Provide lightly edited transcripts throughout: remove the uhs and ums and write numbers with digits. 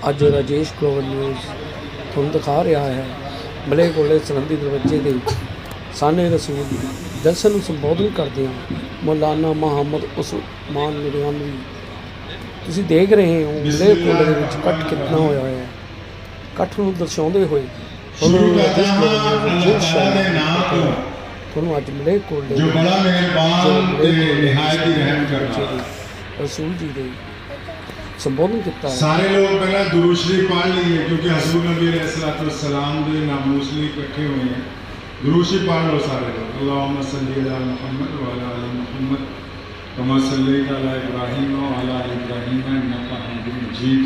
अज Rajesh global news तुहानूं दिखा रहा है मलेरकोटले सरहदी दरवाजे के साने रसूल जलसे नूं संबोधन करदिआं मौलाना मुहम्मद उस्मान नूरानी तुसीं देख रहे हो मलेरकोटले दे विच इकट्ठ कितना होया है। इकट्ठ नूं दर्शाउंदे होए तुहानूं राजेश ग्लोबल न्यूज़ तुहानूं अज मलेरकोटले जो बड़ा मेहरबान ते निहायत ही रहम करना रसूल जी दे संबोधन किया। सारे लोग पहला दुरूद शरीफ पढ़ लीजिए क्योंकि हजूर नबी अलैहिस्सलाम के नामूस लिए इकट्ठे हुए हैं। दुरूद शरीफ पढ़ लो सारे लोग। अल्लाहुम्मा सल्ली अला मुहम्मद व अला आलि मुहम्मद कमा सल्लैता अला इब्राहीम व अला आलि इब्राहीम इन्नका हमीदुम मजीद।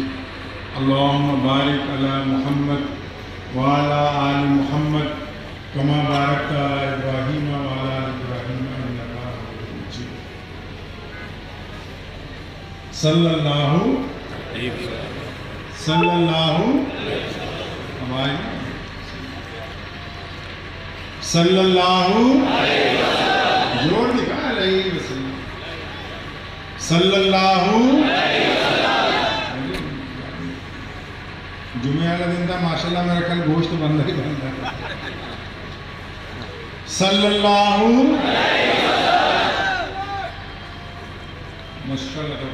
अल्लाहुम्मा बारिक अला मुहम्मद व अला आलि मुहम्मद कमा बारकता अला इब्राहीम व अला आलि इब्राहीम इन्नका हमीदुम मजीद। सल्लल्लाहु सल्लल्लाहु जोर निकाल सल्लल्लाहु जुमे वाला दिन था माशाल्लाह मेरा कल गोश्त बंदा ही बनता है। सल्लल्लाहु मुश्किल है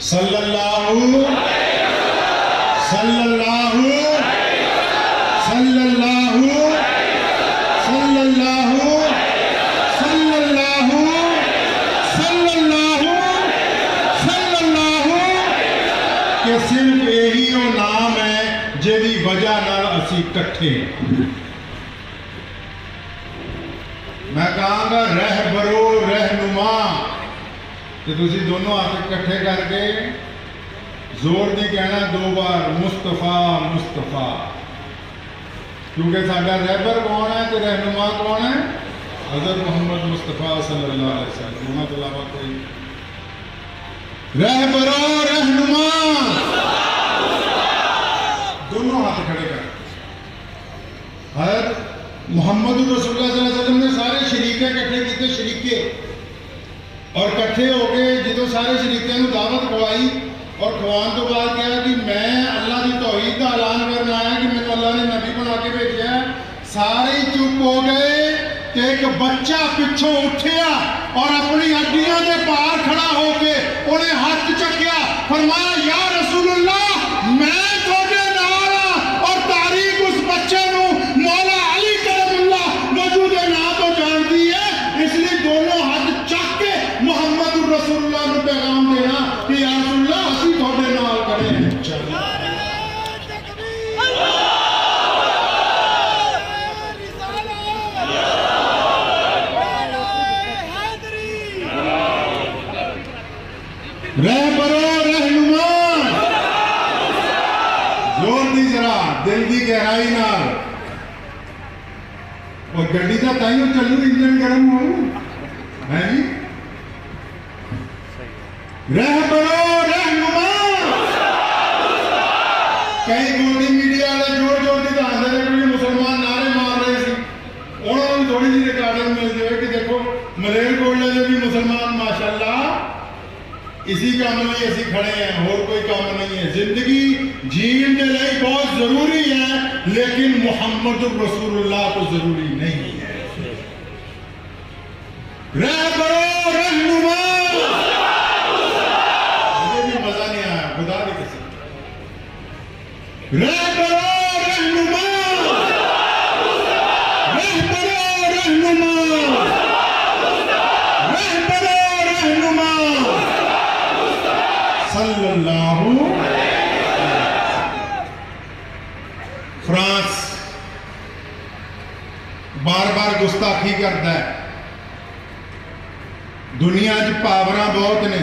सल्लल्लाहु सल्लल्लाहु सल्लल्लाहु सल्लल्लाहु सल्लल्लाहु सल्लल्लाहु सल्लल्लाहु कि सिर्फ यही वो नाम है जिहदी वजह नाल असीं इकट्ठे। मैं कहांगा रहबरो रहनुमा तो तुसी दोनों हाथ इकट्ठे करके जोर दी कहना 2 बार मुस्तफा मुस्तफा, क्योंकि साडा रहबर कौन है तो रहनुमा कौन है? हज़रत मोहम्मद मुस्तफा सल्लल्लाहु अलैहि वसल्लम। उन्हां तो अलावा कोई रहबरो रहनुमा दोनों हाथ खड़े कर। हज़रत मोहम्मद रसूलुल्लाह सल्लल्लाहु अलैहि वसल्लम ने सारे शरीके इकट्ठे किए, शरीके और इकट्ठे होके जो सारे शरीकों को दावत खवाई और खवाने तो बाद कहा कि मैं अल्लाह की तौहीद का ऐलान करना आया कि मैंने अल्लाह ने नबी बना के भेजा। सारे चुप हो गए तो एक बच्चा पिछों उठिया और अपनी हड्डियों के पार खड़ा होके उन्हें हाथ चकिया, फरमाया या रसूलुल्लाह मैं थोड़े नाल और तारीख उस बच्चे को मौला अली करमुल्लाह मौजूद ना तो जानती है, इसलिए दोनों हाथ चक के मुहम्मद रसूलुल्लाह को पैगाम देना कि या रसूलुल्लाह असीं तुहाडे नाल खड़े हैं। रहबरो रहनुमा जोर दी जरा दिल की गहराई नाल और गड्डी का ताइयों चलू इंजन गर्म हो है जी। रहबरो रहनुमा कई गोदी मीडिया वाले जोर जोर की दसते थे कि मुसलमान नारे मार रहे थे, उन्होंने थोड़ी जी रिकॉर्डिंग मिल जाए कि देखो मलेरकोटले के भी मुसलमान माशाल्लाह इसी काम में असी खड़े हैं, और कोई काम नहीं है। जिंदगी जीने के लिए बहुत जरूरी है लेकिन मुहम्मद रसूलुल्लाह तो जरूरी नहीं है। रहबरो रहनुमा मुझे भी मजा नहीं आया खुदा की कसम। रहबरो रहनुमा रहबरो रहनुमा रहबरो रहनुमा सल्लल्लाहु। फ्रांस बार बार गुस्ताखी करता है। दुनिया च पावर बहुत ने,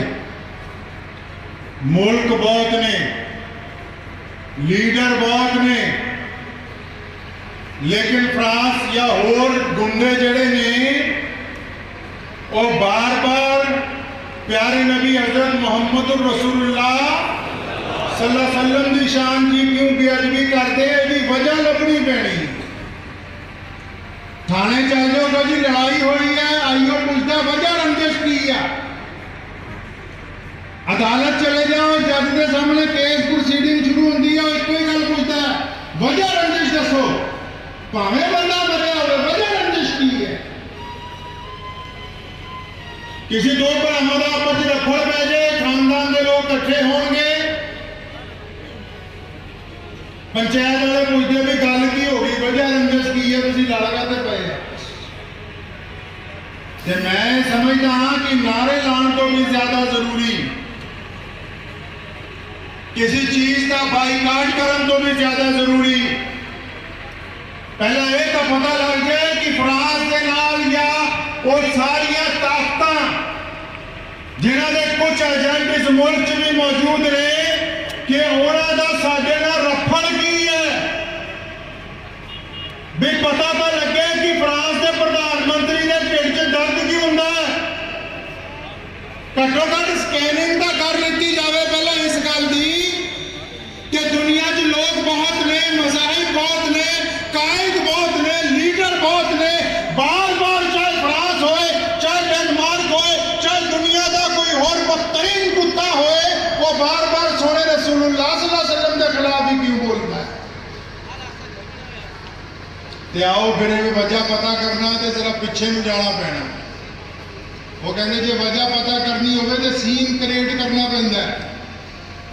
मुल्क बहुत ने, लीडर बहुत ने, लेकिन फ्रांस या होर गुंडे जड़े ने वो बार बार प्यारे नबी हजरत मोहम्मद रसूलुल्लाह सल्लल्लाहु अलैहि वसल्लम की शान की क्यों बेअदबी करते हैं? इसकी वजह लभनी पैनी। थाने चल जाओ जी लड़ाई हुई है, आईओ पूछता वजह रंजिश की है। अदालत चले जाओ, जज के सामने केस प्रोसीडिंग शुरू होती है, एक ही गल पूछता है, वजह रंजिश दसो। भावें बंदा मरिया हो, वजह रंजिश की है? किसी दो भरावां दा आपस च रफड़ पै जाए, खानदान के लोग इकट्ठे होंगे, पंचायत वाले पूछते भी गल की हो गई, वजह रंजिश की है, तुसीं लड़ काते पए आ? ते मैं समझदा हाँ कि नारे लाने तो भी ज्यादा जरूरी किसी चीज का बाईकाट करने तो भी ज्यादा जरूरी पहला यह तो पता लग जाए कि फ्रांस के नाल या वो सारिया ताकत जिन्हों के कुछ एजेंट इस मुल्क भी मौजूद रहे कि उन्होंने का साडे नाल रफड़ की है भी पता तो लगे कि फ्रांस के प्रधानमंत्री के ढिड च दर्द की होंदा है। घट्टो घट स्कैनिंग तो कर ली जाए पहले इस गल की कि दुनिया च लोग बहुत ने, मज़ाहिब बहुत ने, कायद बहुत ने, लीडर बहुत ने, बार बार चाहे फ्रांस होए, चाहे डेनमार्क होए, चाहे दुनिया का कोई और बदतरीन कुत्ता होए, वो बार बार सोने रसूलुल्लाह सल्लल्लाहु अलैहि वसल्लम के खिलाफ ही क्यों बोलता है? ते आओ फिर वजह पता करना तो जरा पिछे ਨੂੰ जाना पैना। वो कहते जे वजह पता करनी हो तो सीन क्रिएट करना पैंदा है।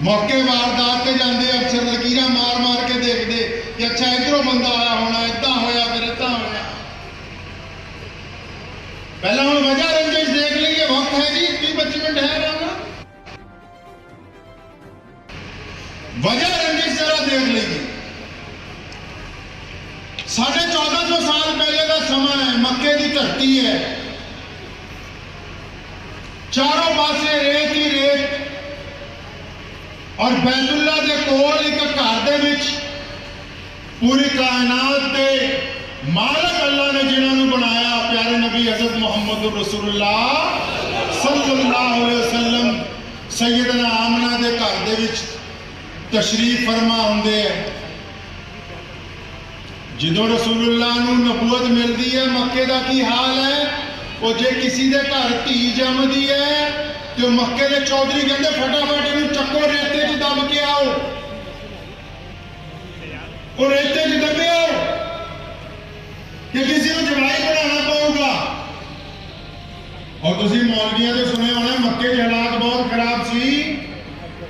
मौके वारदात से जाते अफसर लकीर मार मार के देखते कि अच्छा इधरों बंदा आया होना, इदा होया फिर इदा होया। पहला हम वजह रंजिश देख लीजिए, वक्त है जी 20-25 मिनट है रहना, वजह रंजिश जरा देख लीजिए। 1450 साल पहले का समय है, मक्के की धरती है, चारों पासे रेत ही रेत और बैतुल्ला के कोल एक घर दे विच पूरी कायनात के मालक अल्लाह ने जिन्होंने बनाया प्यारे नबी हज़रत मोहम्मद रसूलुल्लाह सल्लल्लाहु अलैहि वसल्लम सैयदना आमना के घर दे विच तशरीफ फरमा होंदे है। जो रसूलुल्लाह नूं नबूवत मिलती है, मक्के का की हाल है? वो जे किसी के घर धी जमदी है तो मक्के के चौधरी कहते फटाफट इन्हू चक्को, रेते च दब के आओ, और रेते च दबे आओ कि किसी को जवाई बनाना पड़ेगा। और तुसीं मौलवियां तो सुने होना मक्के के हालात बहुत खराब सी,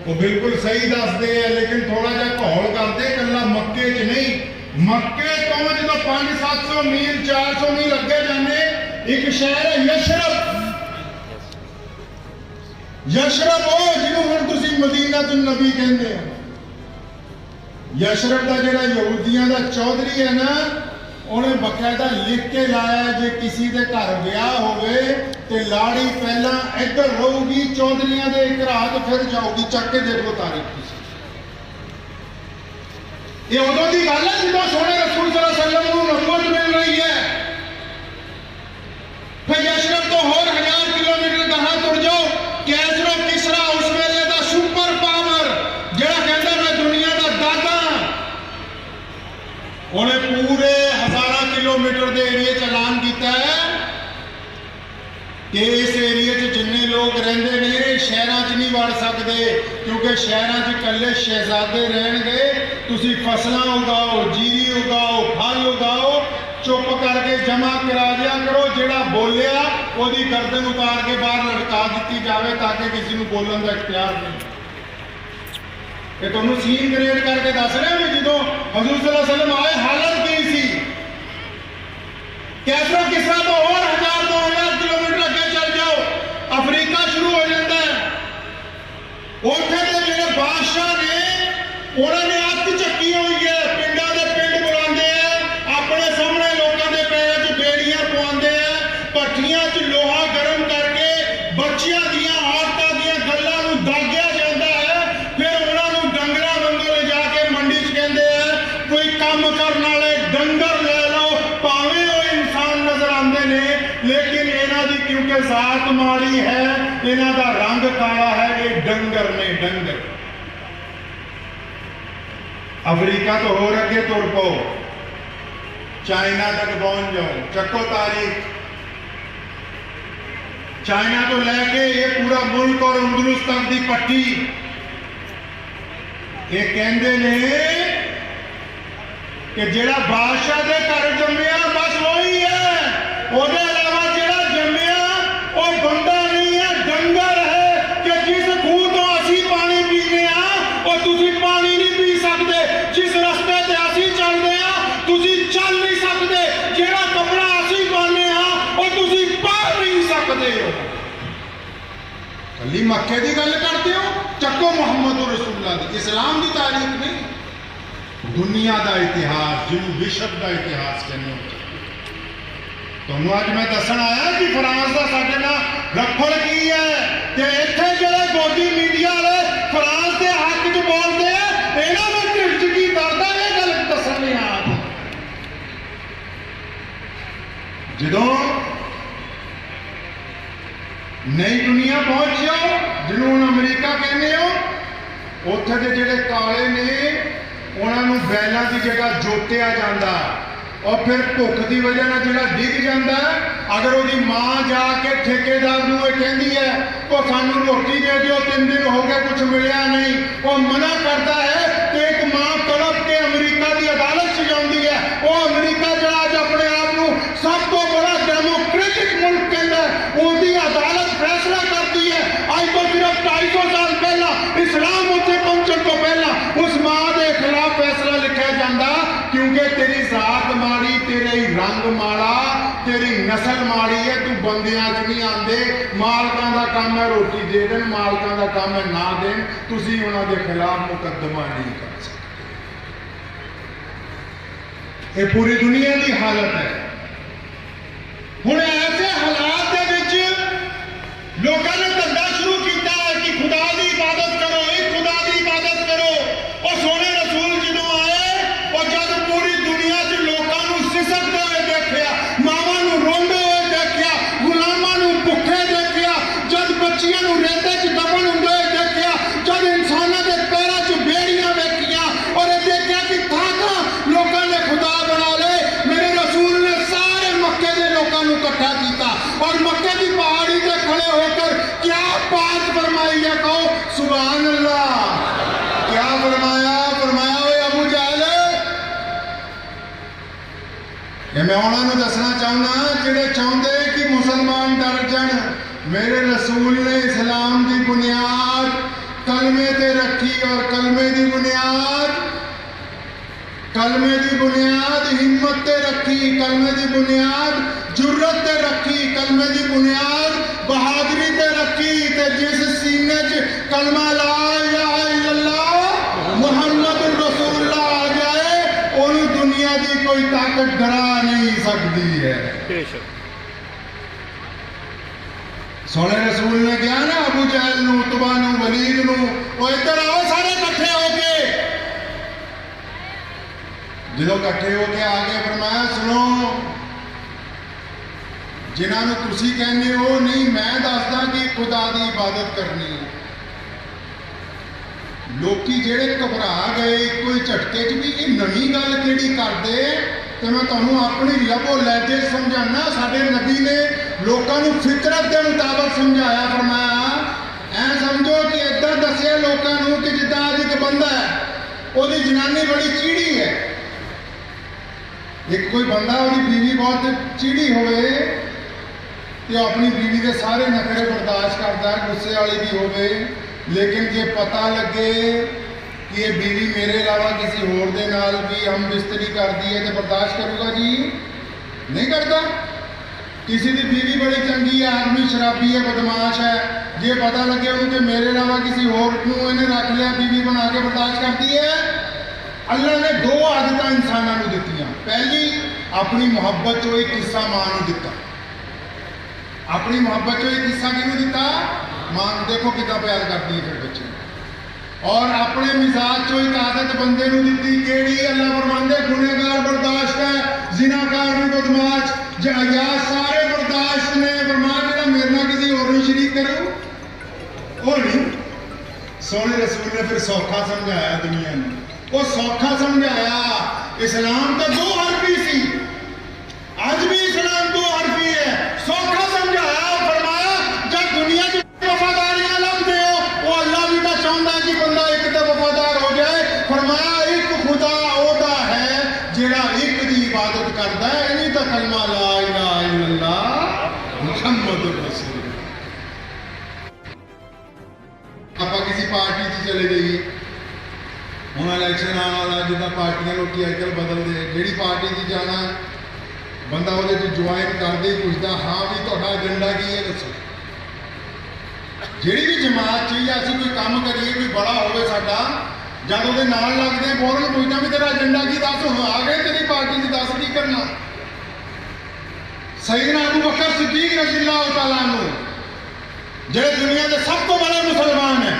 वो बिल्कुल सही दसते हैं, लेकिन थोड़ा जा घोल करते, कला मक्के च नहीं, मक्के तो जो 500-700 मील 400 मील अगे जाने एक शहर है यशरफ। यशरफ हो जिन्हों हम तुसीं मदीना तुन नबी कहते हैं। यशरफ का जो यहूदियों का चौधरी है ना, उन्हें बकायदा लिख के लाया जे किसी के घर ब्याह होवे तो लाड़ी पहला इधर रहूगी, चौधरियों के एक रात फिर जाऊगी, चक के देखो तारीख। ये उदों की गल है जो सोने रसूल सल्लल्लाहु अलैहि वसल्लम को नबूवत मिल रही है। फिर यशरफ तो और 1000 किलोमीटर कहाँ तुर जाओ, कैसरो किसरा उस वेले का सुपर पावर जरा कहता मैं दुनिया का दादा, उन्हें पूरे 1000 किलोमीटर के एरिए च ऐलान किया है कि इस एरिए च जिन्ने लोग रहते ने शहरों च नहीं वड़ सकते, क्योंकि शहरों च कल्ले शहजादे रहणगे। तुसीं फसलां उगाओ, जीरी उगाओ, फल उगाओ, चुप करके जमा करा दिया करो, जेड़ा बोलिया ओदी गर्दन उतार के बाहर लटका दी जाए ताकि किसी को बोलने का इख्तियार नहीं। ये तुहानूं सीन क्रिएट करके दस रहे हैं जो हजूर सल्लल्लाहु अलैहि वसल्लम आए हालत की सी। कैसरो किसरा तो और 1000-2000 किलोमीटर अगे चल जाओ, अफ्रीका शुरू हो जाता है। उत्थे दे जेड़े बादशाह ने उन्होंने अत चक्की हुई है, पिंडा के पिंड बुलाते हैं, अपने सामने लोगों के पैरों च बेड़ियां पवाते हैं, भट्ठियां च लोहा गर्म करके बच्चियां दियां औरतां दियां गल्लां नूं दागिया जाता है, फिर उन्होंने डंगरां वांगू ले जाके मंडी च कहते हैं कोई काम करने वाले डंगर ले लो, भावें वो इंसान नजर आते हैं, लेकिन इन्हां दी क्योंकि जात माड़ी है, इन्हां दा रंग काला है, ये डंगर ने डंगर। अफ्रीका तो होर अगे तुर पो, चाइना तक पहुंच जाओ, चक्को तारीख। चाइना तो लैके ये पूरा मुल्क और अंदरुस तक की पट्टी ये कहते ने कि जेड़ा बादशाह के घर जम्मिया बस वही है, उसके अलावा जेड़ा जम्मिया वो बंदा नहीं है, डंगर है कि जिस खूह तो असी पानी पीने वो तुसी पानी नहीं पी सकते, जिस रस्ते ते असी चलते तुसी चल नहीं सकते, जेड़ा कपड़ा असी पाने वो तुसी पा नहीं सकते हो। कली मक्के की गल करते हो, चक्को मुहम्मद रसूलुल्लाह दी, इस्लाम की तारीख नहीं, दुनिया का इतिहास जिन्होंने विश्व का इतिहास कहने। तुहानू अज मैं दसन आया कि फ्रांस का साडे नाल रफड़ की है कि इत्थे जिहड़े गोदी मीडिया वाले फ्रांस के हक च बोलते हैं, इन्हां में ढिड च की दर्द है, ये गल दसने आ। जदों नई दुनिया पहुंच जाओ, जिन्होंने अमरीका कहने हो, उत्थे दे जिहड़े काले ने उन्होंने बैलों की जगह जोतिया जाता और फिर भुख की वजह से जो डिग जाता है, अगर वो माँ जाके ठेकेदार को कहती है तो सानू रोटी दे दो, 3 दिन हो गए कुछ मिलया नहीं, वो मना करता है तो एक माँ तड़प के अमरीका की अदालत सजाती है। वो अमरीका जो अज अपने आप को सब तो बड़ा डेमोक्रेटिक मुल्क कहता है, उसकी अदालत फैसला करती है। अज तो सिर्फ 250 साल पहला इस्लाम उत्थे पहुंचने तो पहला उस माँ के खिलाफ फैसला लिखा जाता, क्योंकि तेरी जात माड़ी, तेरा ही रंग माड़ा, तेरी नस्ल माड़ी है, तू बंदियां च नहीं आते, मालकां दा काम है रोटी दे देन, मालकां दा काम है ना देन, तुसीं उन्हां दे खिलाफ मुकदमा नहीं कर सकते। ये पूरी दुनिया की हालत है। हुण ऐसे हालात दे विच लोगों ने धंधा शुरू किया है कि खुदा की इबादत करो, एक खुदा की इबादत करो। और सोने रसूल जो आए और जब पूरी दुनिया च लोगों को सिसकते हुए देखा, मावां नूं रोंदे हुए देखा, गुलामां नूं भुखे देखा, जब बच्चियां नूं रेते च दफन हुंदे हुए देखा, जब इंसानों के पैरों च बेड़ियां वेखियां और देखा कि था लोगों ने खुदा बना ले, मेरे रसूल ने सारे मक्के के लोगों को इकट्ठा किया और मक्के की पहाड़ी से खड़े होकर क्या बात फरमाई है, कहो सुभान अल्लाह। क्या फरमाया? फरमाया ओए अबू जहल, ये मैं उन्होंने दसना चाहना जिहड़े चाहते कि मुसलमान डर जान, मेरे रसूल ने इस्लाम की बुनियाद कलमे ते रखी और कलमे की बुनियाद हिम्मत ते रखी, कलमे की बुनियाद जुर्रत ते रखी, कलमे की बुनियाद बहादुरी ते रखी। ते जिस सीने च कलमा ला इलाहा इल्लल्लाह मुहम्मद रसूलुल्लाह आ जाए, उन्हें दुनिया की कोई ताकत डरा नहीं सकती है। सोने रसूल ने कहा ना अबू जहल नूं, उतबा नूं, वलीद नूं, वो इधर आओ सारे इकट्ठे होके। जो इकट्ठे होके आ गए फरमाया सुनो, जिन्होंने तुसी कहने हो नहीं, मैं दसदा कि खुदा की इबादत करनी है। लोकी जेड़े घबरा गए कोई झटके च भी ये नवी गल केड़ी करदे, तो मैं तुहानूं अपनी लबो लहजे समझाना। साडे नबी ने लोगों को फितरत के मुताबिक समझाया, फरमाया ऐ समझो कि इधर दसिया लोगों को कि जिद्दां अज एक बंदा है, उसकी जनानी बड़ी चीड़ी है। एक कोई बंदा उसकी बीवी बहुत चीड़ी होवे तो अपनी बीवी के सारे नखरे बर्दाश्त करता है, गुस्से वाली भी होवे, लेकिन जे पता लगे कि ये बीवी मेरे अलावा किसी होर दे नाल भी हम बिस्तरी करती है तो बर्दाश्त करूँगा जी? नहीं करता। किसी की बीवी बड़ी चंगी है, आदमी शराबी है, बदमाश है, जे पता लगे उन्हें कि मेरे अलावा किसी होर को इन्हें रख लिया, बीवी बना के बर्दाश्त करती है। अल्लाह ने 2 आदत इंसानों को दी। पहली, अपनी मुहब्बत चो एक हिस्सा मां को दिता। अपनी मुहब्बत चो एक हिस्सा किहनूं दिता? मां। देखो कितना प्यार करती है फिर बच्चे। और अपने मिजाज चो एक आदत बंदे को दी, केड़ी? अल्लाह फरमांदे गुनहगार बर्दाश्त है, जिनाकार भी बदमाश, अयाज सारे बर्दाश्त ने। फरमाया जेड़ा मेरे नाल किसी होर नूं शरीक करो वो नहीं। सोने रसूल ने फिर सौखा समझाया दुनिया ने, वो सौखा समझाया। इस्लाम तो 2 हरफी सी, अज भी इस्लाम 2 हरफी है। सौखा समझाया, फरमाया रसूल। आप किसी पार्टी च चले जाइए, हम इलैक्शन आने वाला जिदा पार्टियां लोग अजकल बदलते हैं, जी पार्टी च जाना बंदा वो ज्वाइन करते ही पूछता हाँ भी तो एजेंडा की है दसो। जी भी जमात चाहिए असं कोई काम करिए कोई बड़ा हो साडा जब वो नाल लगते हैं फौरन पूछना भी तेरा एजेंडा की दस, हम आ गए तेरी पार्टी की दस की करना। सईदना अबू बकर सिद्दीक रज़ियल्लाहु तआला अन्हु जेड़े दुनिया के सब तो बड़े मुसलमान हैं,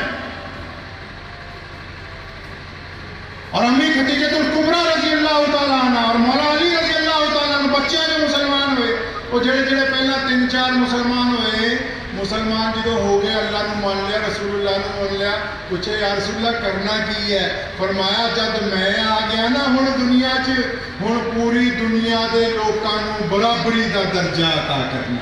और अम्मी खदीजतुल कुबरा रज़ियल्लाहु तआला अन्हा और मौला अली रज़ियल्लाहु तआला अन्हु बच्चे जो मुसलमान हुए, वो जेड़े जेड़े पहला 3-4 मुसलमान हुए, मुसलमान जो हो गए अल्लाह को मान लिया रसूलुल्लाह को मान लिया, पूछे या रसूलुल्लाह करना की है, फरमाया जब मैं आ गया ना हुण दुनिया च हुण पूरी दुनिया के लोगों को बराबरी का दर्जा अता करना।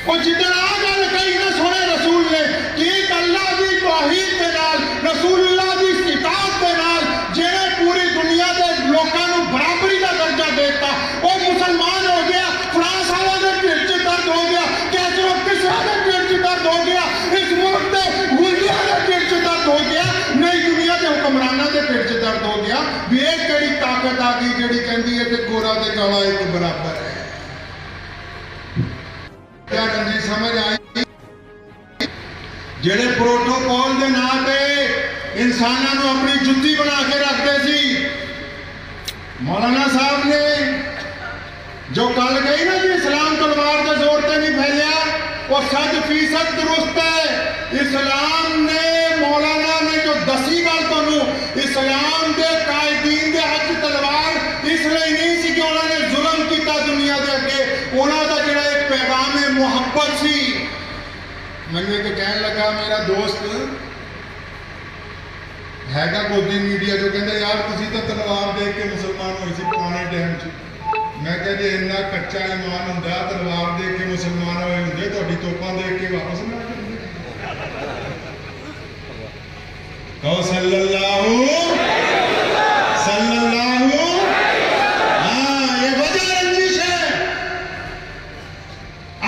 और जिधर आ गल कही ना सोने रसूल ने कि एक अल्लाह की तौहीद के नाल रसूलुल्लाह की इताअत के नाल जेने पूरी दुनिया के लोगों को बराबरी का दर्जा देता वो मुसलमान हो गया। फ्रांस वालों के ढिड च दर्द हो गया, कैसरो किसरा के ढिड च दर्द हो गया, इस मुल्क के हुलिया के ढिड च दर्द हो गया, नई दुनिया के हुक्मरानों के ढिड च दर्द हो गया भी एक केड़ी ताकत आ गई जेड़ी कहती है कि गोरा ते काला एक बराबर है। क्या रंजी समझ आई? जेड़े प्रोटोकॉल के नाम पे इंसानों को अपनी जुत्ती बना के रखते सी, मौलाना साहब ने जो कल कही ना कि इस्लाम तलवार के जोर से नहीं फैलिया, वो 100% दुरुस्त है। इस्लाम ने मौलाना ने जो दसी गल तुहानू इस्लाम के कायदीन के हथ तलवार इसलिए नहीं सी कि उन्होंने जुल्म किया दुनिया के अगे, उन्होंने जो एक पैगाम मुहब्बत सी। मैंने एक कहन लगा मेरा दोस्त हैगा गोदी मीडिया जो कहते यार तुसी तो तलवार देख के मुसलमान होए सी पुराने टाइम च। मैं कहा जी इन्ना कच्चा ईमान हुंदा तलवार देख के मुसलमान होए हुंदे, तुहाडी तोपां देख के वापस ना कहो सल्लल्लाहु हाँ ये वजह रंजिश है।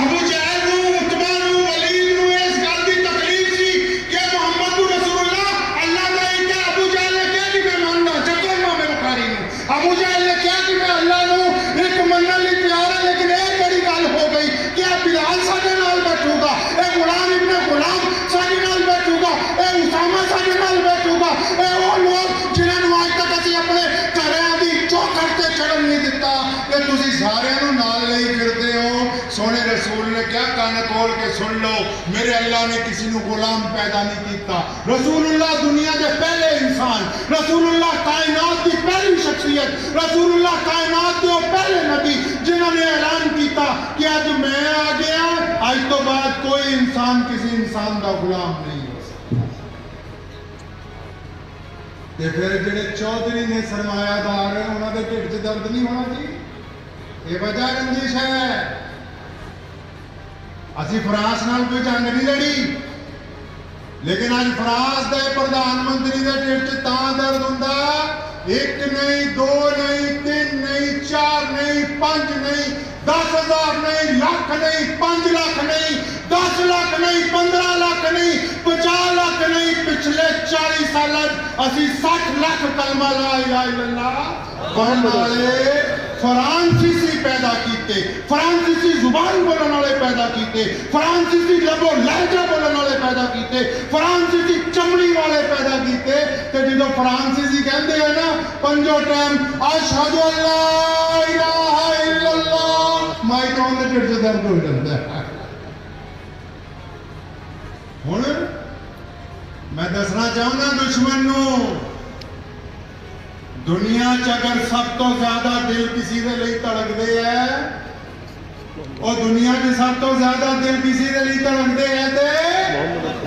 अबू जहल नू उतबा नू वलीद नू इस गल दी तकलीफ सी कि मुहम्मद रसूलुल्लाह अल्लाह दा एक है। अबू जहल ने कहा कि मैं मानदा जको इमाम बुखारी नू अबू जहल ने कहा कि मैं अल्लाह नू एक मनने लई तैयार है, लेकिन एक बड़ी गल हो गई कि बिलाल साडे नाल बैठूगा, ए गुलाम इब्ने गुलाम साडे नाल बैठूगा, ए उसामा साडे नाल बैठूगा, ए वो लोग जिन्होंने आज तक असीं अपने घरां दी चौखट ते चढ़न नहीं दिता, कि तुसीं सारिआं नूं नाल लई फिरदे हो। सोने रसूल ने क्या कान खोल के सुन लो, मेरे अल्लाह ने किसी को गुलाम पैदा नहीं किया। रसूलुल्लाह दुनिया के पहले इंसान, रसूलुल्लाह कायनात की पहली शख्सियत, रसूलुल्लाह कायनात के पहले नबी जिन्होंने ऐलान किया कि आज मैं आ गया, आज तो बाद कोई इंसान किसी इंसान का गुलाम नहीं हो सकता। ते फिर जेडे चौधरी ने सरमायादार है उन्होंने ढिड च दर्द नहीं होना चाहिए, ये वजह रंजिश है। असी फ्रांस नाल कोई जंग नहीं लड़ी, लेकिन आज फ्रांस के प्रधानमंत्री के ढिड च तां दर्द हुंदा, 1 नहीं 2 नहीं 3 नहीं 4 नहीं 5 नहीं 10,000 नहीं लाख नहीं 5 लाख नहीं 10 लाख नहीं 15 लाख नहीं 50 लाख नहीं, पिछले 40 साल असी 60 लाख कलमा ला इलाहा इल्लल्लाह पढ़न वाले फ्रांसीसी पैदा किए, फ्रांसीसी जुबान बोलने वाले पैदा किए, फ्रांसीसी लबो लहजा बोलने वाले पैदा किए, फ्रांसीसी चमड़ी वाले पैदा किए। तो जो फ्रांसीसी कहते हैं ना 5 टाइम अशहदु अल्ला इलाहा इल्लल्लाह, माई तो उनके ढिड से दर्द हो जाता है। हुण मैं दसना चाहूंगा दुश्मन नू, दुनिया च अगर सब तो ज्यादा दिल किसी के लिए धड़कते हैं, और दुनिया च सब तो ज्यादा दिल किसी के लिए धड़कते हैं तो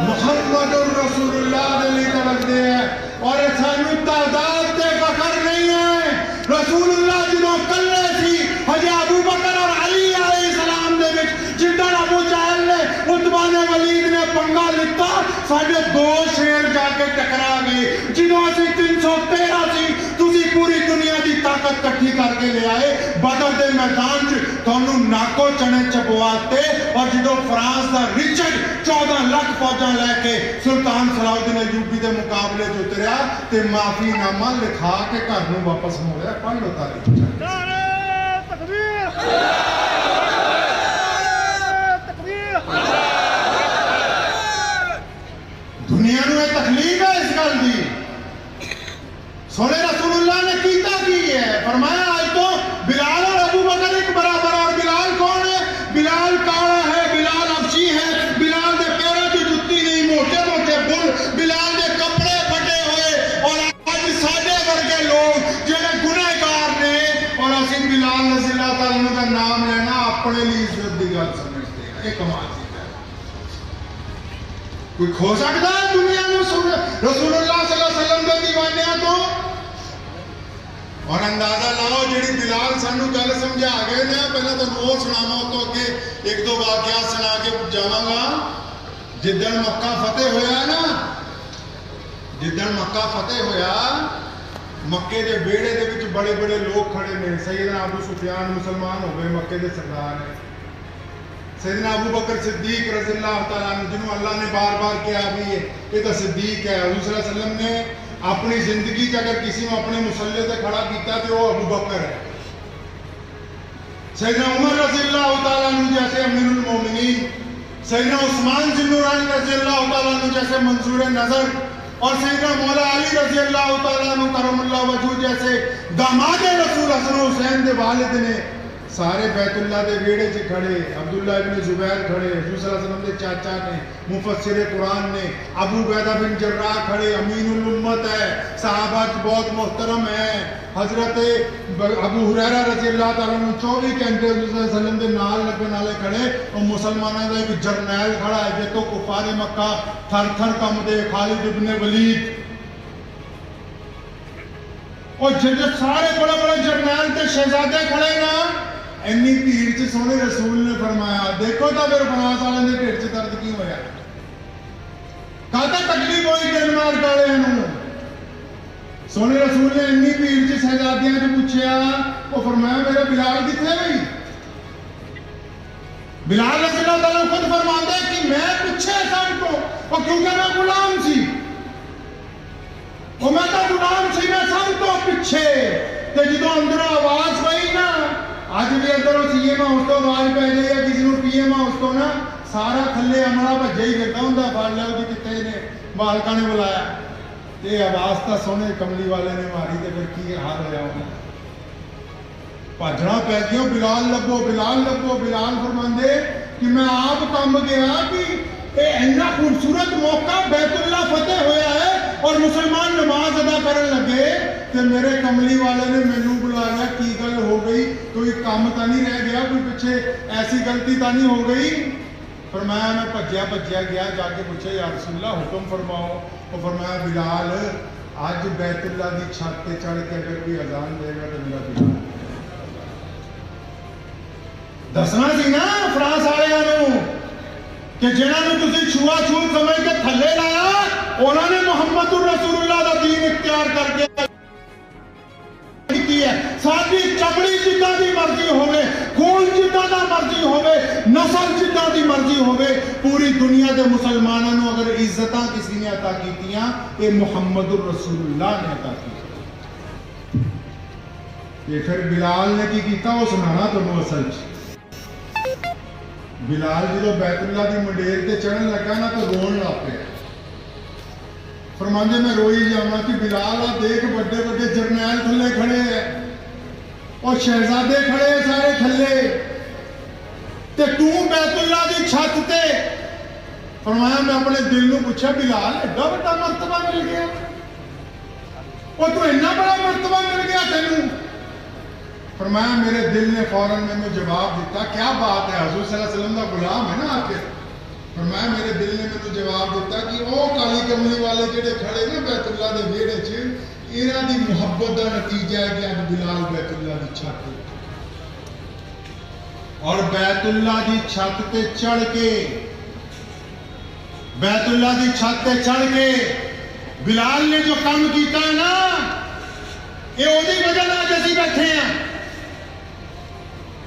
मुहम्मदुर रसूलुल्लाह के लिए धड़कते हैं। और सानू तादाद से फखर नहीं है, रसूलुल्लाह जो कल्ले सी हजे अबू बकर और अली अलैहिस्सलाम दे विच जिद्दन अबू जहल ने उतबा ने वलीद ने पंगा लिता, साडे 2 शेर जाके टकरा गए। जिदों असीं 313 सी, तुसीं पूरी दुनिया की ताकत इकट्ठी करके ले आए। बदर के मैदान च तुहानू नाको चने चबवाते और जो फ्रांस का रिचर्ड 14 लाख फौजा लैके सुल्तान सलाउद्दीन अयूबी के मुकाबले च उतरिया ते माफीनामा लिखा के घर नू वापस मोड़िया। पढ़ लो तारीख। दुनिया नू तकलीफ है इस गल की। सोने रसूलुल्लाह ने कीता की है, फरमाया आज तो बिलाल और अबू बकर एक बराबर। और बिलाल कौन है? बिलाल काला है, बिलाल अफशी है, बिलाल के पैरों की जुत्ती नहीं, मोटे मोटे बुल, बिलाल के कपड़े फटे हुए। और आज साडे वर्गे लोग जिहड़े गुनहगार ने और असीं बिलाल रज़ी अल्लाह तआला अन्हु दा नाम लेना अपने लिए इज्जत की गल समझते हैं। ये कमाल है। कोई खो सकता है दुनिया में रसूलुल्लाह सल्लल्लाहु अलैहि वसल्लम के दीवानियां तो? और अंदाजा लाओ जी बिलाल सानू गल समझा गए ना। पहले तो वो सुनावा तो अगे एक दो वाकया सुना के जावांगा। जिदन मक्का फतेह होया ना, जिदन मक्का फतेह होया, मक्के के बेड़े दे विच बड़े बड़े लोग खड़े ने। सैयदना अबू सुफियान मुसलमान हो गए, मक्के के सरदार है। सैयदना अबू बकर सिद्दीक रज़ी अल्लाह तआला अन्हु जिन्होंने अल्लाह ने बार बार कहा भी ये तो सिद्दीक है। हुज़ूर सल्लल्लाहु अलैहि वसल्लम ने अपनी जिंदगी च अगर किसी ने अपने मुसल्ले से खड़ा किया तो वो अबू बकर है। सैयदना उमर रज़ी अल्लाह तआला अन्हु जैसे अमीरुल मोमिनीन, सैयदना उस्मान ज़ुन्नुरैन रज़ी अल्लाह तआला अन्हु जैसे मंसूर नजर और सैयदना मौला अली रज़ी अल्लाह तआला अन्हु करमुल्लाह वजहू जैसे दामाद रसूल हसन हुसैन के वालिद ने सारे बैतुल्लाह के वेड़े च खड़े। अब्दुल्ला इब्न जुबैर खड़े, हुज़ूर सल्लल्लाहु अलैहि वसल्लम के चाचा ने, मुफस्सिर कुरान ने, अबू उबैदा बिन जर्राह खड़े, अमीनुल उम्मत है, सहाबा बहुत मोहतरम है। हजरत अबू हुरैरा रज़ी अल्लाह तआला अन्हु 24 घंटे हुज़ूर सल्लल्लाहु अलैहि वसल्लम के नाल लगन वाले खड़े। और मुसलमानों का एक जरनैल खड़ा है जिसको कुफारे मक्का थर थर कंबदे, खालिद इब्न वलीद। और जो सारे बड़े बड़े जरनैल ते शहजादे खड़े ना, इन्नी भीड़ च सोने रसूल ने फरमाया देखो तो फिर फ्रांस वाले के ढिड च दर्द क्यों होया, कहता तकलीफ हुई दिन मार काले नूं। सोने रसूल ने इन्नी भीड़ च शहजादियां ने पूछया, वो फरमाया मेरे बिलाल किथे गई? बिलाल रज़ी अल्लाह तआला खुद फरमाते कि मैं पूछे सब को, और क्योंकि मैं गुलाम सी, वो मैं तो गुलाम सी, मैं सब तो पिछे। तो जो अंदर आवाज पई ना, अज भी अंदरों सीएम हाउस तो आवाज पै गई है किसी को पीएम हाउस तो ना, सारा थले अमला भज्जा ही फिरता होंगे, फड़ लिया जी कितने ने मालका ने बुलाया। ये आवाज तो सोने कमली वाले ने मारी तो फिर की हाल होया होना। भजना पै गया बिलाल लभो, बिलाल लभो। बिलाल फरमांदे कि मैं आप कम गया कि इन्ना खूबसूरत मौका बैतुल्ला फतेह होया है और मुसलमान नमाज अदा करन लगे तो मेरे कमली वाले ने मैनू बुलाया, की गल हो गई, कोई काम तो नहीं रह गया, कोई पीछे ऐसी गलती तो नहीं हो गई? फरमाया मैं भज्या भज्या गया, जाके पूछे या रसूलल्लाह हुक्म फरमाओ। तो फरमाया बिलाल अज बैतुल्ला की छत पे चढ़ के अगर कोई अजान देगा तो मेरा बिलाल दसना सी ना फ्रांस वाले कि जिन्होंने तुम छुआछूत समझ के थले लाया, उन्होंने मुहम्मदुर रसूलुल्लाह का दीन इख्तियार करके साडी चमड़ी जिद्दां दी मर्जी होवे, खून जिद्दां दा मर्जी होवे, नस्ल जिद्दां दी मर्जी होवे, पूरी दुनिया के मुसलमानों को अगर इज्जत किसी ने अता कीतियां ये मुहम्मदुर रसूलुल्लाह ने अता की। ये फिर बिलाल ने की कीता वो सुनाना तुहानू। असल बिलाल जो बैतुल्ला की मंडेर से चढ़न लगा ना तो रोन लग पे। फरमांदे मैं रोई जावा कि बिलाल आ देख बड़े बड़े जरनैल थले खड़े हैं और शहजादे खड़े हैं सारे थले, ते तू बैतुल्ला की छत ते। फरमाया मैं अपने दिल को पूछा बिलाल एडा बड़ा मर्तबा मिल गया, और तू इन्ना बड़ा मर्तबा मिल गया तेनू? फरमाया मेरे दिल ने फौरन मैंने जवाब दिता, क्या बात है हुज़ूर सल्लल्लाहु अलैहि वसल्लम का गुलाम है ना आखिर। फरमाया मेरे दिल ने मैंने जवाब दिता कि वो काली कमली वाले जेडे खड़े ना बैतुल्ला के वेड़े च, इन्हां दी मुहब्बत का नतीजा है कि अज बिलाल बैतुल्ला की छत और बैतुल्ला की छत ते चढ़ के, बैतुल्ला की छत ते चढ़ के बिलाल ने जो काम किया ना, ये ओदी वजह नाल अज असीं बैठे हैं।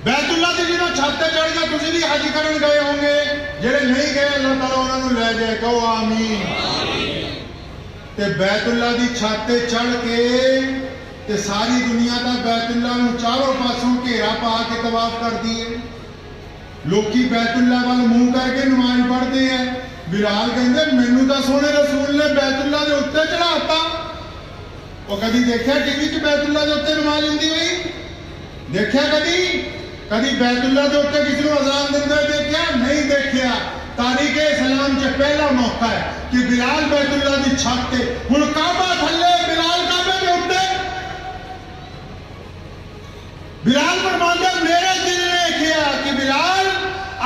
बैतुल्ला की जो छत ते चढ़ गया, तुसीं भी हज करन गए होंगे, जेड़े नहीं गए अल्लाह ताला उन्हां नूं लै जाए, कहो आमीन। ते बैतुल्ला की छत ते चढ़ के ते सारी दुनिया का बैतुल्ला नूं चारों पासों घेरा पा के तवाफ करदी है। लोकी बैतुल्ला वाल मुंह करके नमाज पढ़ते हैं। बिलाल कहते मैनू तो सोने रसूल ने बैतुल्ला के उत्ते चढ़ाता। वो कभी देखा टीवी च बैतुल्ला के उत्ते नमाज हुंदी हुई? देखा कभी? कभी बैतुल्ला के उत्ते किसी को अजान दिंदे देखा? नहीं देखा। तारीख इस्लाम च पहला मौका है कि बिलाल बैतुल्ला की छत ते, हुण काबा थल्ले, बिलाल काबे के उत्ते। बिलाल फरमांदा मेरे दिल ने किया कि बिलाल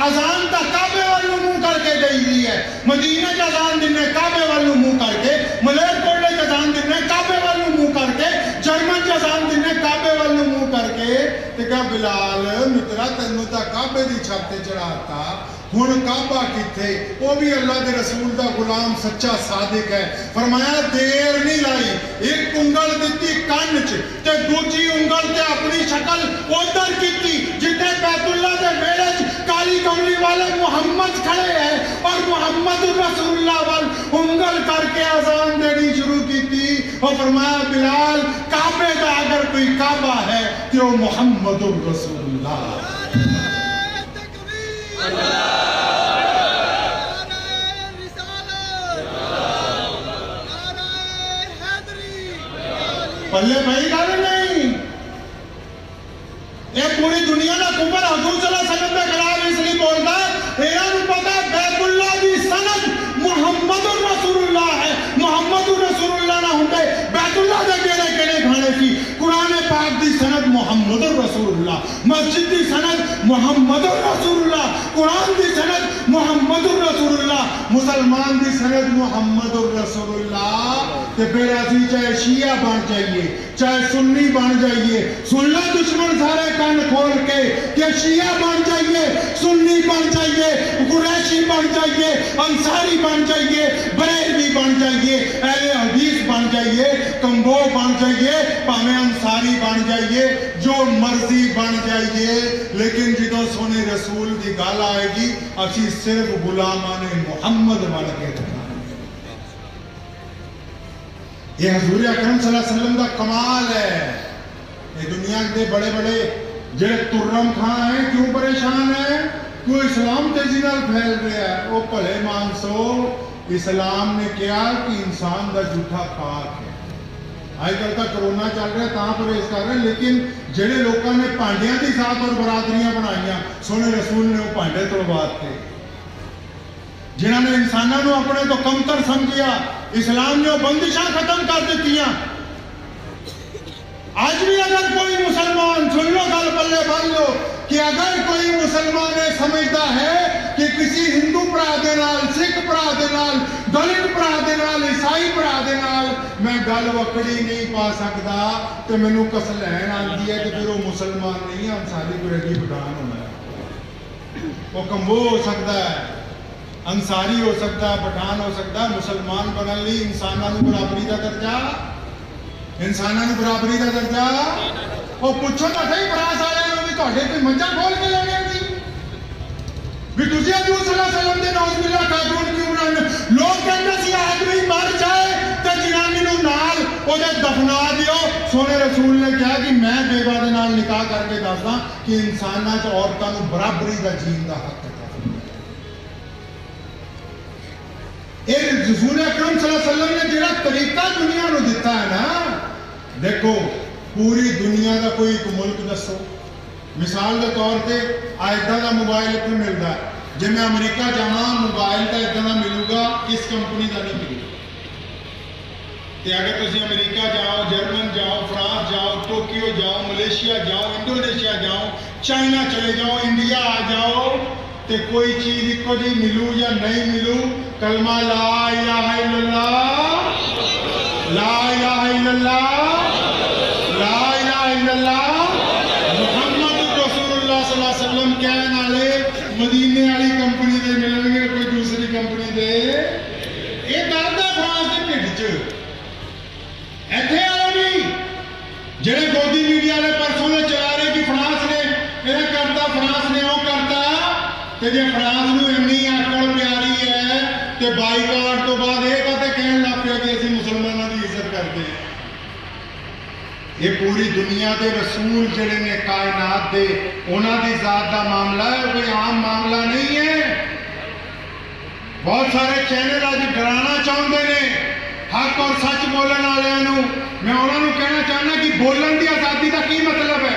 अजान तो काबे वालों मुंह करके गई हुई है। मदीने च अजान दिने काबे वालों मुंह करके, मलेरकोटले च अजान दिने काबे वालों मुंह करके, जर्मन च अजान दिने काबे वालों मुंह करके। ते कहा बिलाल मित्रा तेनू तो काबे की छत ते चढ़ाता, हुण काबा किथे? वो भी अल्लाह के रसूल का गुलाम सच्चा सादिक है। फरमाया देर नहीं लाई, एक उंगल दी कन च ते दूजी उंगल ते अपनी शक्ल उधर की जिथे बैतुल्ला के वेड़े च काली कमली वाले मुहम्मद खड़े हैं और मुहम्मद रसूलुल्लाह वाल उंगल करके अजान देनी शुरू की। और फरमाया बिलाल काबे का अगर कोई काबा है तो मुहम्मद रसूलुल्लाह। पल्ले भाई गल नहीं, ये पूरी दुनिया का कुफर हजूर सल्लल्लाहु अलैहि वसल्लम के खिलाफ इसलिए बोलता है। इन्हां नूं पता बैतुल्ला की सनद मुहम्मद रसूलुल्लाह है। मुहम्मद रसूलुल्लाह ना होंदे बैतुल्ला दे केड़े केड़े खाने सी। कुरान पाक की सनद मुहम्मद रसूलुल्लाह, मस्जिद की सनद मुहम्मद रसूलुल्लाह, कुरान की सनद मुहम्मद रसूलुल्लाह, मुसलमान की सनद मुहम्मद रसूलुल्लाह। ते फिर असीं चाहे शिया बन जाइए चाहे सुन्नी बन जाइए, सुन लो दुश्मन सारे कान खोल के, कि शिया बन जाइए, सुन्नी बन जाइए, कुरैशी बन जाइए, अंसारी बन जाइए, बरेलवी बन जाइए, अहले हदीस बन जाइए, कंबो बन जाइए, भावे अंसारी बन जाइए, जो मर्जी बन जाइए, लेकिन जो सोने रसूल की गल आएगी असी सिर्फ गुलामाने मुहम्मद बन के रहना। ये हजूर अकरम सल्लल्लाहु अलैहि वसल्लम का कमाल है। ये दुनिया के बड़े बड़े जेड़े तुर्रम खां हैं क्यों परेशान है? क्यों इस्लाम तेजी नाल फैल रहा है। वो भले मानसो इस्लाम ने कहा कि इंसान का जूठा खाक है। आजकल तो कोरोना चल रहा है परहेज कर रहे, लेकिन जेड़े लोगों ने भांडियां की साथ और बरादरियां बनाइया सोने रसूल ने वो भांडे तोड़वाते। जिन्होंने इंसानों को अपने तो कमतर समझिया, इस्लाम ने वो बंदिशां खत्म कर दी। आज भी अगर कोई मुसलमान, सुन लो गल पल्ले बन लो, कि अगर कोई मुसलमान समझता है कि किसी हिंदू भरा दे नाल, सिख भरा दे नाल, दलित भरा दे नाल, ईसाई भरा दे नाल मैं गल वकड़ी नहीं पा सकता, तो मैनू कस लैन आती है कि फिर वो मुसलमान नहीं है, अंसारी गुरेगी पठान होना है। वो कंबो हो सकता है, अंसारी हो सकता है, पठान हो सकता है। मुसलमान बनने लिए इंसानों को बराबरी का दर्जा, इंसानों को बराबरी का दर्जा। वो पूछो तो सही फरास वाले भी तुहाडे कोई मज्जा खोल के ले गए भी तुझे हजूर सल्लल्लाहु अलैहि वसल्लम दे नौज़बिल्लाह कानून क्यों बनाने। लोग कहते सी आदमी मर जाए तो जनानी नूं नाल ओदे दफना दियो। सोने रसूल ने कहा कि मैं बेवा दे नाल निकाह करके दसदा कि इंसानां च औरतां नूं बराबरी दा जीण दा हक है। रसूल अकरम सल्लल्लाहु अलैहि वसल्लम ने जिहड़ा तरीका दुनिया को दिता है ना, देखो पूरी दुनिया का कोई एक मुल्क दसो, मिसाल के तौर पर इदा का मोबाइल इतने मिलता है, जे मैं अमरीका जावा मोबाइल तो इदा का मिलूगा, इस कंपनी का नहीं मिलेगा। तो अगर तुम अमरीका जाओ, जर्मन जाओ, फ्रांस जाओ, टोक्यो जाओ, मलेशिया जाओ, इंडोनेशिया जाओ, चाइना चले जाओ, इंडिया आ जाओ, तो कोई चीज इको जी मिलू या नहीं मिलू, कलमा ला इलाहा इल्लल्लाह, ला इलाहा इल्लल्लाह, ला इलाहा इल्लल्लाह, मुहम्मद रसूलुल्लाह सल्लल्लाहु अलैहि वसल्लम कहने वाले मदीने वाली कंपनी दे मिलणगे, कोई दूसरी कंपनी दे। ये गल दा फ्रांस दे ढिड च इत्थे आओ नहीं, ਜਿਹੜੇ ਗੋਦੀ ਮੀਡੀਆ ਵਾਲੇ ਪਰਸੋਂ ਦੇ ਚਲਾ ਰਹੇ ਕਿ ਫਰਾਂਸ ਨੇ ਇਹ ਕਰਤਾ, ਫਰਾਂਸ ਨੇ ਉਹ ਕਰਤਾ, ਤੇ ਜੇ ਫਰਾਂਸ ਨੂੰ ਇੰਨੀ ਅਕਲ ਪਿਆਰੀ ਹੈ ਤੇ ਬਾਈਕਾਟ ਤੋਂ ਬਾਅਦ ਇਹ ਕਦੇ ਕਹਿਣ ਲੱਗ ਪਿਆ ਕਿ ਅਸੀਂ ਮੁਸਲਮਾਨਾਂ ਦੀ ਇੱਜ਼ਤ ਕਰਦੇ ਹਾਂ। ਇਹ ਪੂਰੀ ਦੁਨੀਆ ਦੇ ਰਸੂਲ ਜਿਹੜੇ ਨੇ ਕਾਇਨਾਤ ਦੇ, ਉਹਨਾਂ ਦੀ ਜ਼ਾਤ ਦਾ ਮਾਮਲਾ ਹੈ, ਕੋਈ ਆਮ ਮਾਮਲਾ ਨਹੀਂ ਹੈ। बहुत सारे चैनल अज डराना चाहते हैं हक और सच बोलने वालों। मैं उन्होंने कहना चाहना कि बोलने की आज़ादी का की मतलब है?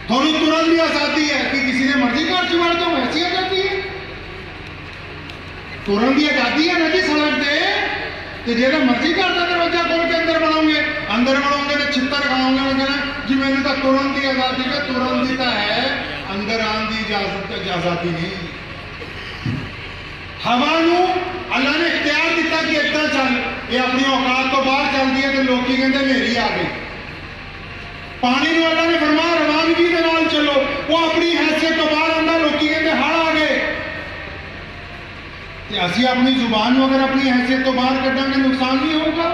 थोड़ी तुरंत की आज़ादी है कि किसी ने मर्जी घर च वड़ दो, ऐसी आज़ादी है? तुरंत की आज़ादी है ना जी सड़क दे, जो मर्जी घर का दरवाजा खोल के अंदर बढ़ोगे तो छितर खाओगे। मैं कहना जी मैंने तो तुरंत की आज़ादी है, तुरंत की तो है, अंदर आने की आज़ादी नहीं। हवा अल्लाह ने इख्तियार दिता कि इतना चल, ये अपनी औकात तो बाहर चलती है तो लोग कहते हनेरी आ गई। पानी को अल्लाह ने फरमाया रवानगी के नाल चलो, वो अपनी हैसियत तो बाहर आंदा, लोग कहते हड़ आ गए। असी अपनी जुबान को अगर अपनी हैसियत तो बाहर कटांगे नुकसान नहीं होगा।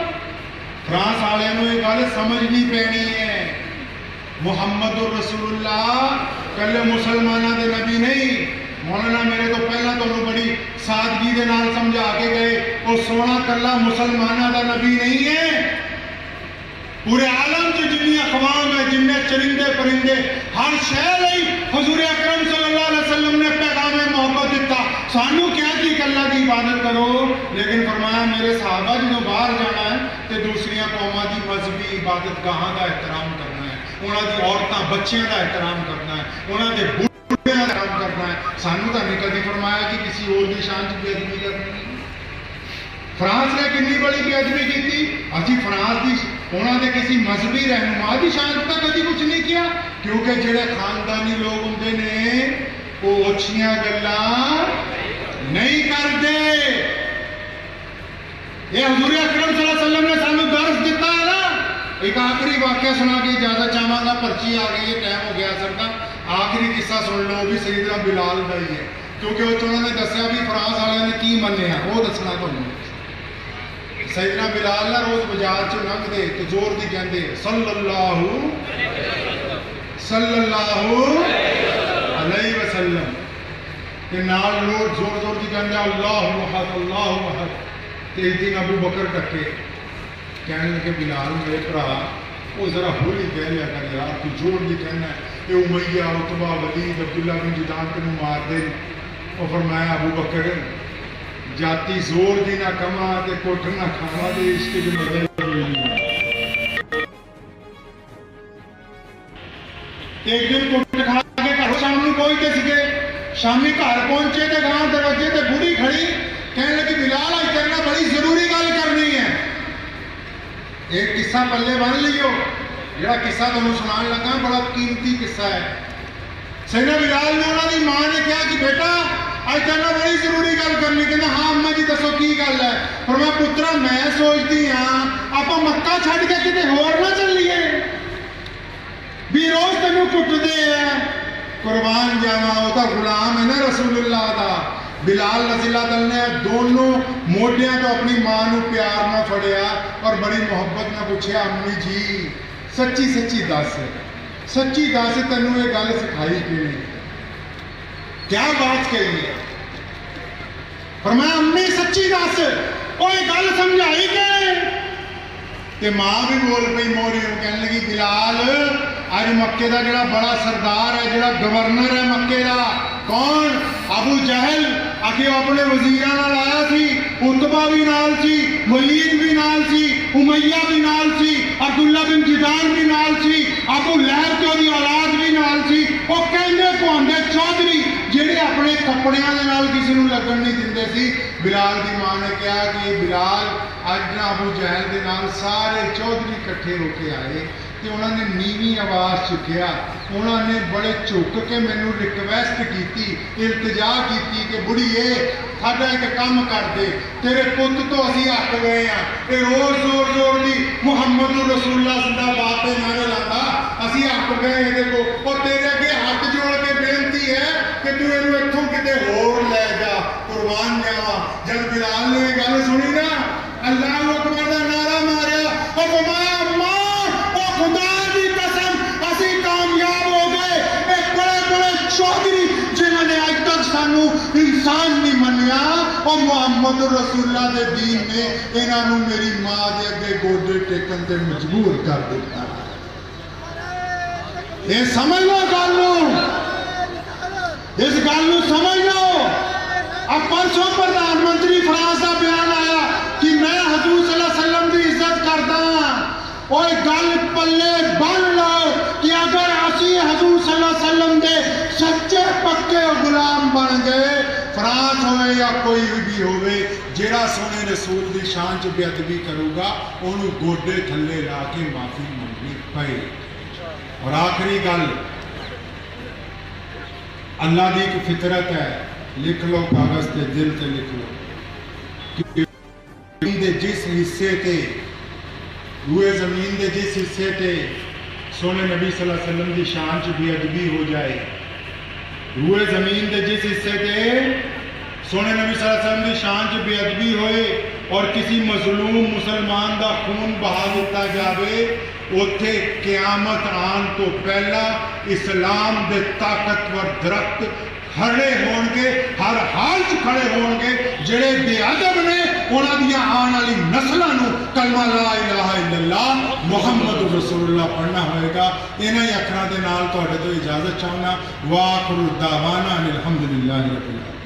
फ्रांस वाले ये गल समझनी पैनी है। मुहम्मदुर रसूलुल्लाह कल मुसलमानों के नबी नहीं। मौलाना मेरे तो पहला तो बड़ी सादगी के नाल समझा के गए, और सोना कला मुसलमानों का नबी नहीं है। पूरे आलम च जिन्नी अकवाम है, जिन्ने चरिंदे परिंदे, हर शहर हुजूर अकरम सल्लल्लाहु अलैहि वसल्लम ने पैगाम मोहब्बत दिता। सानू क्या कि अल्लाह की इबादत करो, लेकिन फरमाया मेरे सहाबा जो बाहर जाना है तो दूसरिया कौमां की मजहबी इबादत गाहां का एहतराम करना है, उन्होंने औरतों बच्चों का एहतराम करना है, उन्होंने काम करना है। सानू तो नहीं कभी फरमाया कि किसी और की शान की बेअदबी करनी। फ्रांस ने कितनी बड़ी बेअदबी की थी। असी फ्रांस की उन्होंने किसी मजहबी रहनुमा की शान का कभी कुछ नहीं किया, क्योंकि जो खानदानी लोग होंगे ने वो ओछियां गल्लां नहीं करते। ये हुजूर अकरम सल्लल्लाहु अलैहि वसल्लम ने सानू दर्स दिता है ना। एक आखिरी वाक्य सुना के इजाजत चाहवागा, पर्ची आ गई है, टाइम हो गया सर का। आखिरी किस्सा सुन लो, भी सईदना बिलाल का ही है, क्योंकि उन्होंने दसिया भी फ्रांस वाले ने की मन्निया, वो दसना तुहानू। सईदना बिलाल ना रोज बाजार चो लंघदे तो जोर दी कहंदे सल्लल्लाहु अलैहि वसल्लम, ते नाल लोग जोर जोर दी कहंदे अल्लाहु अहद अल्लाहु अहद। ते एक दिन अबू बकर टके कहने लगे बिलाल मेरे भरा वो जरा होली कह लिया कर यार, तू जोर दी कहना है ये उमैया उतबा वलीद अब्दुल्ला बिन जुदान तेन मार दे। और फरमाया अबू बकर जाति जोर दी ना कमा ते कुठ ना खावा ते इश्क दी मदद। एक दिन कुठ खा के घर शामी पहुंचते सीगे, शामी घर पहुंचे तो गांव दरवाजे ते बूढ़ी खड़ी कहने लगी बिलाल आज करना बड़ी जरूरी गल करनी है। एक किस्सा पल्ले बन लियो, जो किस्सा तुम सुना लगा बड़ा कीमती किस्सा है। सैयदना बिलाल ने उन्होंने मां ने कहा कि बेटा आज तेरे बड़ी जरूरी गल करनी। कहना हाँ अम्मा जी दसो की गल है। पर मैं पुत्रा मैं सोचती हाँ आप मक्का छड़ के किते होर ना चलिए, भी रोज तेन कुटते हैं। कुर्बान जावा वो तो गुलाम है ना रसूलुल्लाह का। बिलाल रज़ियल्लाहु ने दोनों मोढियां तो अपनी मां को प्यार ना फड़िया और बड़ी मोहब्बत ना पूछया अम्मी जी सच्ची सच्ची दस तेनू ये गल सिखाई कि क्या बात कही है। पर मैं अम्मी सच्ची दस वो गल समझाई के मां भी बोल पई मोरी कहने लगी बिलाल अज मक्के का जो बड़ा सरदार है, जो गवर्नर है मक्के का, कौन अबू जहल आखिर अपने वजीरां नाल आया सी, उतबा भी नाल सी, वलीद भी नाल सी, उमैया भी नाल सी, अब्दुल्ला बिन जुदान भी नाल सी, अबू लहब की ओदी औलाद भी नाल सी। वो कहंदे तुहाडे चौधरी जिहड़े अपने कपड़ियां दे नाल किसी नूं लगन नहीं दिंदे सी। बिलाल की मां ने कहा कि बिलाल अज ना अबू जहल के नाल सारे चौधरी इकट्ठे होके आए तो उन्होंने नीवी आवाज़ चुकिया, उन्होंने बड़े झुक के मैनू रिक्वेस्ट की, इल्तजा की कि बुढ़ीए साडा एक काम कर दे, तेरे पुत तो असी हट गए हैं, ये रोज जोर जोर की मुहम्मद रसूलुल्लाह जिंदाबाद के नारे लाता, असी हट गए ये को। और तेरे अगे हाथ जोड़ के बेनती है कि तू इनू इत्थों किते होर लै जा, कुर्बान जावा। जब बिलाल ने गल सुनी ना अल्लाह अकबर का नारा मारिया और फरमाया अम्मा खुदा चौधरी जिन्होंने अज तक सानू इंसान नहीं मनिया और मुहम्मद रसूलुल्लाह दे दीन ने इन्हों मेरी मां के अगे गोडे टेकन से मजबूर कर दिता। ये समझ लो गल, इस गल समझ लो। अब परसों प्रधानमंत्री फ्रांस का बयान आया कि मैं हजूर सल्लल्लाहु अलैहि वसल्लम की इज्जत करता। और गल पल्ले बन लो कि अगर असी हजूर सल्लल्लाहु अलैहि वसल्लम के सच्चे पक्के गुलाम बन गए, फ्रांस होवे या कोई भी होवे, जेड़ा सोने रसूल की शान च बेअदबी करूगा उन्होंने गोडे थले ला के माफी मंगनी पे। और आखिरी गल, अल्लाह की एक फितरत है, लिख लो कागज से, दिल से लिख लो कि जिस हिस्से ते रूए जमीन के जिस हिस्से ते सोने नबी सल्लल्लाहु अलैहि वसल्लम की शान च बेअदबी हो जाए, रूए जमीन के जिस हिस्से ते सोने नबी सल्लल्लाहु अलैहि वसल्लम की शान च बेअदबी होए और किसी मजलूम मुसलमान का खून बहा दिता जाए, उथे क्यामत आन तो पहला इस्लाम के ताकतवर दरख्त खड़े होंगे, हर हाल च खड़े होंगे। जेड़े बेअदब ने उन्होंने आने वाली नस्लों को कलमा ला इलाहा इल्लल्लाह मुहम्मद रसूलुल्लाह पढ़ना होएगा। इन्हीं अखरां दे नाल तुहाडे तो इजाजत चाहना। वाखिरु दावाना अनिल हम्दुलिल्लाहि रब्बिल आलमीन।